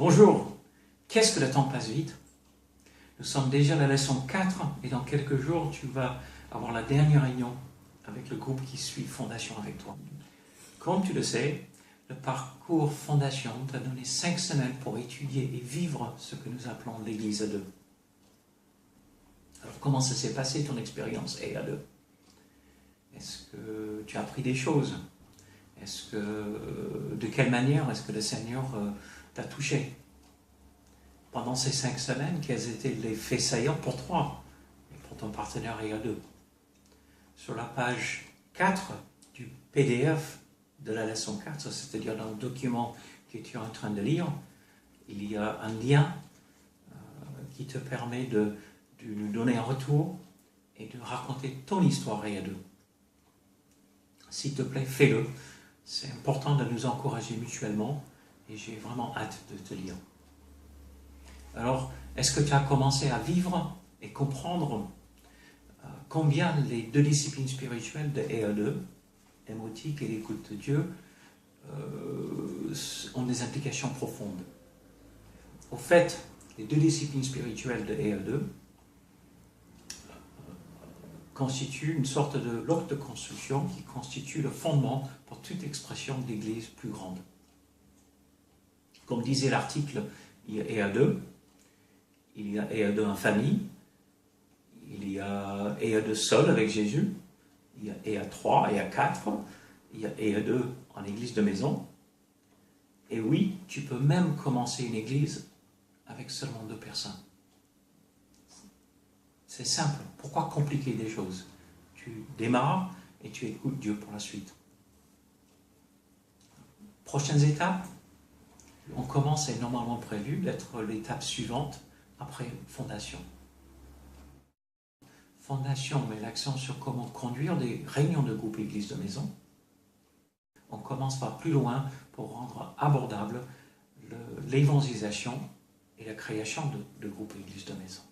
Bonjour, qu'est-ce que le temps passe vite? Nous sommes déjà à la leçon 4 et dans quelques jours tu vas avoir la dernière réunion avec le groupe qui suit Fondation avec toi. Comme tu le sais, le parcours Fondation t'a donné 5 semaines pour étudier et vivre ce que nous appelons l'Église à deux. Alors comment ça s'est passé ton expérience à deux? Est-ce que tu as appris des choses? De quelle manière est-ce que le Seigneur t'a touché? Pendant ces 5 semaines, quels étaient les faits saillants pour toi et pour ton partenaire à2? Sur la page 4 du PDF de la leçon 4, c'est-à-dire dans le document que tu es en train de lire, il y a un lien qui te permet de nous donner un retour et de raconter ton histoire à2. S'il te plaît, fais-le. C'est important de nous encourager mutuellement et j'ai vraiment hâte de te lire. Alors, est-ce que tu as commencé à vivre et comprendre combien les deux disciplines spirituelles de à2, émotique et l'écoute de Dieu, ont des implications profondes? Au fait, les deux disciplines spirituelles de à2 constituent une sorte de bloc de construction qui constitue le fondement pour toute expression d'Église plus grande. Comme disait l'article, il y a à2, il y a à2 en famille, il y a à2 seul avec Jésus, il y a à3, à4, il y a à2 en église de maison. Et oui, tu peux même commencer une église avec seulement 2 personnes. C'est simple. Pourquoi compliquer les choses? Tu démarres et tu écoutes Dieu pour la suite. Prochaines étapes, on commence, c'est normalement prévu d'être l'étape suivante après Fondation. Fondation met l'accent sur comment conduire des réunions de groupe église de maison. On commence par plus loin pour rendre abordable l'évangélisation et la création de groupes église de maison.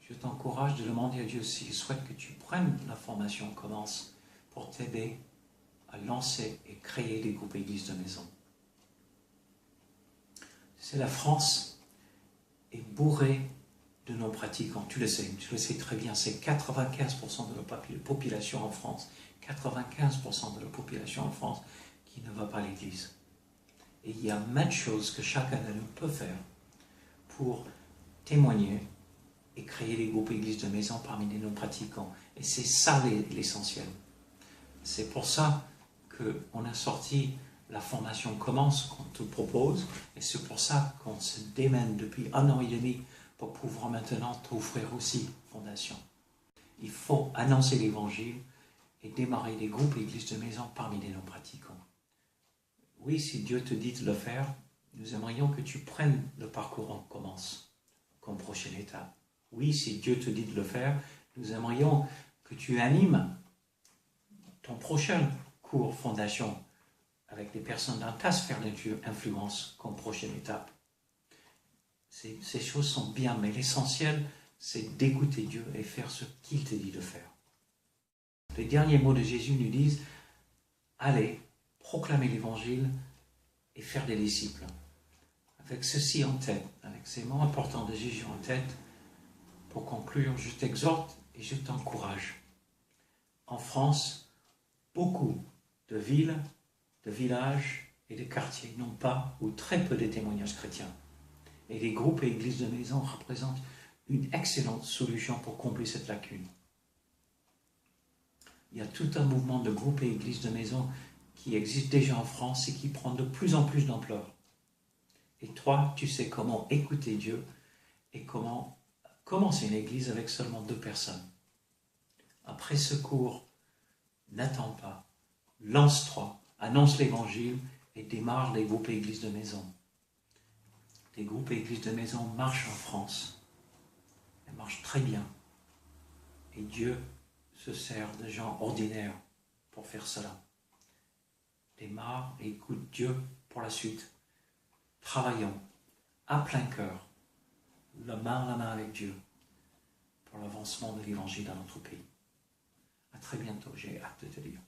Je t'encourage de demander à Dieu s'il souhaite que tu prennes la formation Commence pour t'aider à lancer et créer des groupes église de maison. C'est la France est bourrée de non-pratiquants. Tu le sais très bien, c'est 95% de la population en France, 95% de la population en France qui ne va pas à l'église. Et il y a maintes choses que chacun de nous peut faire pour témoigner et créer des groupes églises de maison parmi les non-pratiquants. Et c'est ça l'essentiel. C'est pour ça qu'on a sorti la formation Commence qu'on te propose, et c'est pour ça qu'on se démène depuis 1 an et demi pour pouvoir maintenant t'offrir aussi Fondation. Il faut annoncer l'évangile et démarrer des groupes églises de maison parmi les non-pratiquants. Oui, si Dieu te dit de le faire, nous aimerions que tu prennes le parcours en Commence comme prochaine étape. Oui, si Dieu te dit de le faire, nous aimerions que tu animes ton prochain cours Fondation avec des personnes dans ta sphère d'influence comme prochaine étape. Ces choses sont bien, mais l'essentiel, c'est d'écouter Dieu et faire ce qu'il te dit de faire. Les derniers mots de Jésus nous disent « Allez, proclamer l'évangile et faire des disciples ». Avec ceci en tête, avec ces mots importants de Jésus en tête, pour conclure, je t'exhorte et je t'encourage. En France, beaucoup de villes, de villages et de quartiers n'ont pas ou très peu de témoignages chrétiens. Et les groupes et églises de maison représentent une excellente solution pour combler cette lacune. Il y a tout un mouvement de groupes et églises de maison qui existe déjà en France et qui prend de plus en plus d'ampleur. Et toi, tu sais comment écouter Dieu et comment commencer une église avec seulement 2 personnes. Après ce cours, n'attends pas, lance-toi, annonce l'évangile et démarre les groupes et églises de maison. Les groupes et églises de maison marchent en France. Elles marchent très bien. Et Dieu se sert de gens ordinaires pour faire cela. Démarre et écoute Dieu pour la suite. Travaillons à plein cœur, la main avec Dieu, pour l'avancement de l'évangile dans notre pays. À très bientôt, j'ai hâte de te lire.